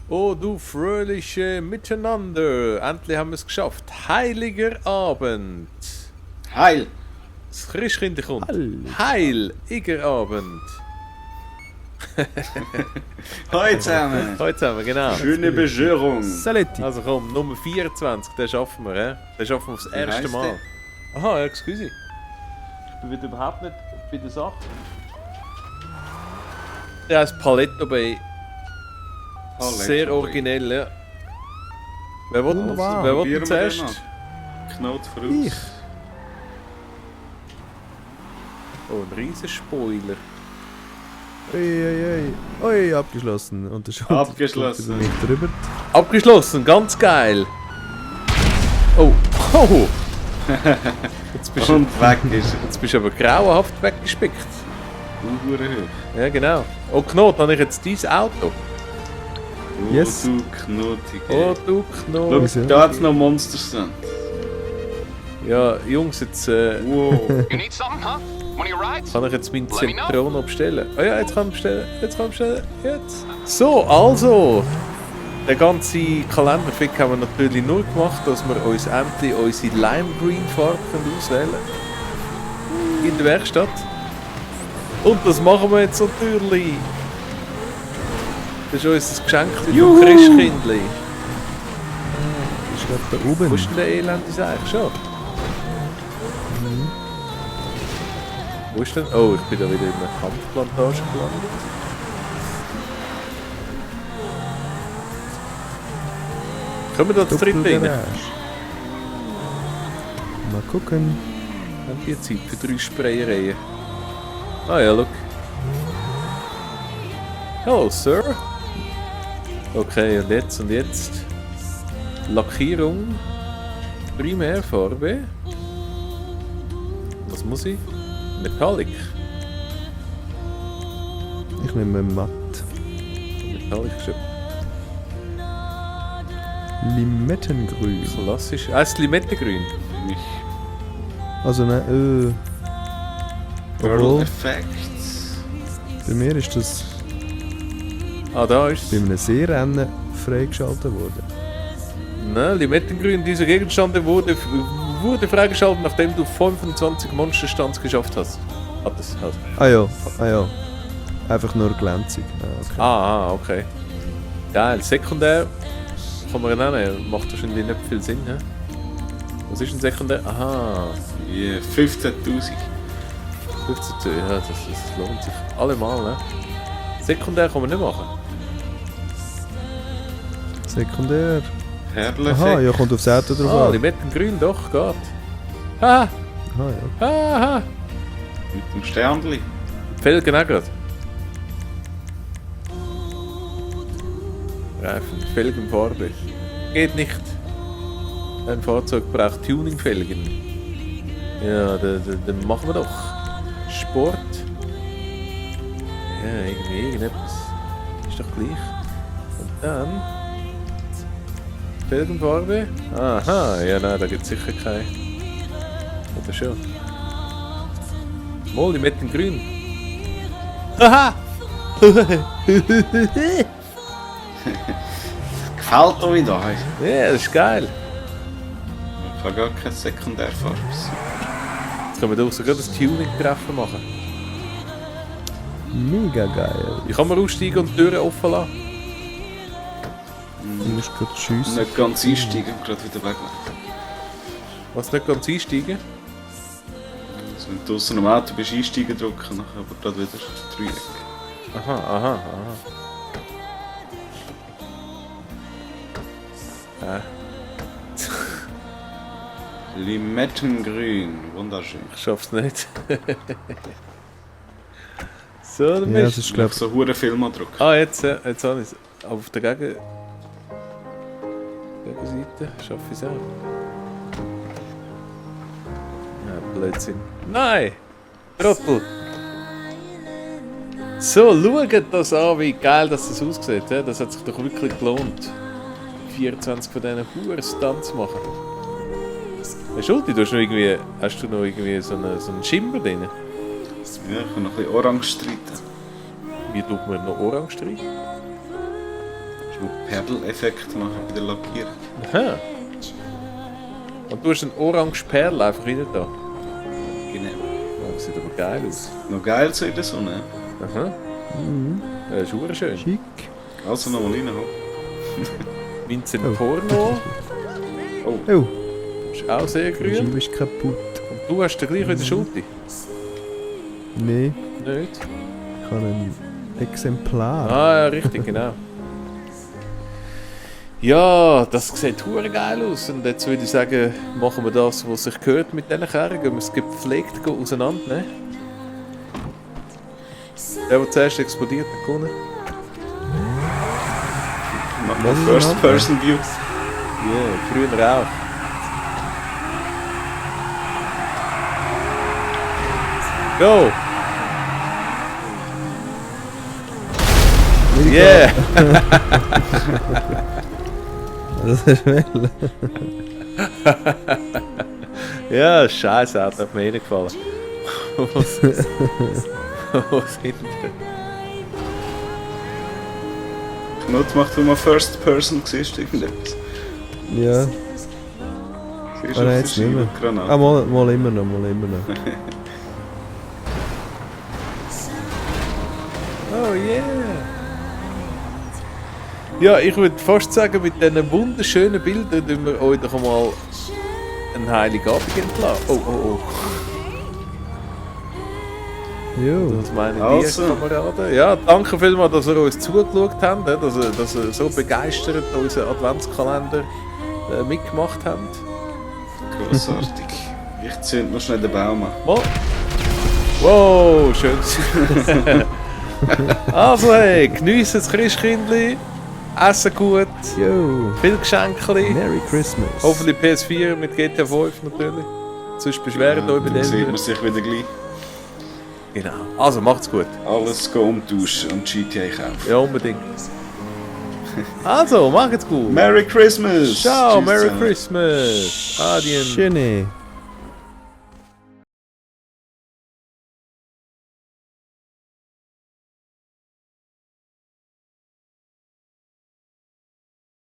Oh, du fröhliche Miteinander. Endlich haben wir es geschafft. Heiliger Abend. Heil! Das Christkind kommt. Heil. Heiliger Abend. Hallo zusammen! Heute zusammen, genau. Schöne Beschwörung! Saletti. Also komm, Nummer 24, den schaffen wir, hä? Den schaffen wir aufs erste heisst Mal. Aha, ja, excuse. Ich bin wieder überhaupt nicht bei der Sache. Der heißt Paletto Bay. Sehr originell, ja. Wer will Wunderbar. wer will Probieren wir zuerst? den an. Knot voraus. Ich. Oh, ein riesen Spoiler. Ui, abgeschlossen. Und der Schulter Abgeschlossen. kommt über mich drüber. Abgeschlossen, ganz geil. Oh, oh. Jetzt bist du, Und weg ist er. jetzt bist du aber grauenhaft weggespickt. Hure hoch. Ja, genau. Oh, Knot, habe ich jetzt dein Auto? Yes. Oh, du Knotige. Oh, du Schau, Knot. Wieso? da hat's noch Monsters drin. Ja, Jungs, jetzt Wow. You need something, huh? One of your rides? kann ich jetzt meinen Let me know. Zentrono bestellen. Oh ja, jetzt kann ich bestellen. Jetzt kann ich bestellen. Jetzt. So, also. Den ganzen Kalenderfick haben wir natürlich nur gemacht, dass wir uns endlich unsere Lime Green Farbe auswählen können. In der Werkstatt. Und das machen wir jetzt natürlich. Das ist unser Geschenk vom Christkindli. Ist gerade da Wo oben. ist denn der Elend eigentlich schon? Wo ist denn? Oh, ich bin da wieder in einer Kampfplantage gelandet. Können wir da zu dritt rein? Doppelgarage. Mal gucken. Haben die Zeit für 3 Sprayereien? Ah ja, look. Hello, Sir. Okay, und jetzt? Lackierung. Primärfarbe. Was muss ich? Metallic. Ich nehme matt. Metallic ist ja Limettengrün. klassisch. Ah, das Limettengrün. Mich. Also ne, Girl Obwohl, Effects. bei mir ist das Ah, da ist bei es. einem Seerennen freigeschaltet worden. Nein, Limettengrün. Dieser Gegenstand wurde freigeschaltet, nachdem du 25 Monsterstands geschafft hast. Hattest. Ah ja. Einfach nur glänzig. Ah, okay. Okay. Geil. Sekundär kann man nennen. Macht wahrscheinlich nicht viel Sinn, hä? Was ist ein Sekundär? Aha. Yeah, 15.000. 15. Ja, das lohnt sich allemal, ne? Sekundär kann man nicht machen. Sekundär. Herrlich. Aha, ja, kommt aufs Auto drauf Ah, an. Limettengrün, doch, geht. Ah, Aha, ja. aha. Mit dem Sternli. Felgen auch gerade. Reifen, Felgenfarbe. Geht nicht. Ein Fahrzeug braucht Tuningfelgen. Ja, dann machen wir doch. Sport. Ja, irgendetwas. Ist doch gleich. Und dann. Felgenfarbe. Aha, ja, nein, da gibt es sicher keine. Oder schon. Mal, die mit dem Grün. Haha! Gefällt euch da? Ja, das ist geil. Ich habe gar keine Sekundärfarbe. Jetzt können wir doch sogar das Tuning-Treffen machen. Mega geil. Ich kann mal aussteigen und die Türen offen lassen. Du musst gerade schiessen. Nicht ganz einsteigen und gerade wieder weg. Was nicht ganz einsteigen? Also wenn du draussen am Auto bist, einsteigen drücken, nachher aber gerade wieder Dreieck. Aha. Limettengrün, wunderschön. Ich schaff's nicht. So, dann Ja, das bist ist Ich glaub glaube, so hure Film andrücken. Ah, jetzt habe ich es. Aber auf der Gegenseite schaffe ich es auch. Ja, Blödsinn. Nein! Trottel! So, schaut das an, wie geil das aussieht. Ja? Das hat sich doch wirklich gelohnt. 24 von diesen Huren-Stunts zu machen. Hey, Schulti, hast du noch irgendwie so einen Schimmer drin? Ja, ich kann noch ein bisschen orange streiten. Wie tut man noch Orange rein? Du Perl-Effekt machen bei der Lackierung. Aha. Und du hast einen orange Perl einfach rein da. Genau. Oh, das sieht aber geil aus. Noch geil so in der Sonne. Aha. Ja, das ist schön. Schick. Also nochmal reinhauen. Vincent Porno Oh, ist auch sehr die grün. Scheibe ist kaputt. Und du hast den gleichen in der Schulter? Nee, Nicht? ich habe ein Exemplar. Ah, ja, richtig, genau. Ja, das sieht hure geil aus. Und jetzt würde ich sagen, machen wir das, was sich gehört mit diesen Kerren. Gehen wir es gepflegt auseinandernehmen. Der zuerst explodiert, der Kunde. Mach mal First-Person-View. Ja, früher auch. Go! Yeah! Das ist well. Ja, scheiße, hat mir nicht gefallen. Was sind Knut macht, wo man First-Person siehst, irgendetwas. Ja, Siehst ah, du nein, auf jetzt der nicht mehr. Scheibe Granate? Ah, mal immer noch, mal immer noch. Oh yeah! Ja, ich würde fast sagen, mit diesen wunderschönen Bildern tun wir euch doch mal einen Heiligabend entlassen. Oh, oh, oh. Jo, Das meine Also. die Kameraden. Ja, danke vielmals, dass ihr uns zugeschaut habt, dass ihr so begeistert unseren Adventskalender mitgemacht habt. Grossartig. Ich zünd noch schnell den Baum an. Mal. Wow, schön. Also hey, geniessen das Christkindli, essen gut, jo. viel Geschenkli, Merry Christmas. hoffentlich PS4 mit GTA 5 natürlich. Sonst beschweren euch bei Dann sieht denen. man sich wieder gleich. Genau. Also macht's gut. Alles umtauschen und GTA kaufen. Ja, unbedingt. Also, macht's gut. Merry Christmas! Ciao, Tschüss Merry zusammen. Christmas. Adien. Schöne.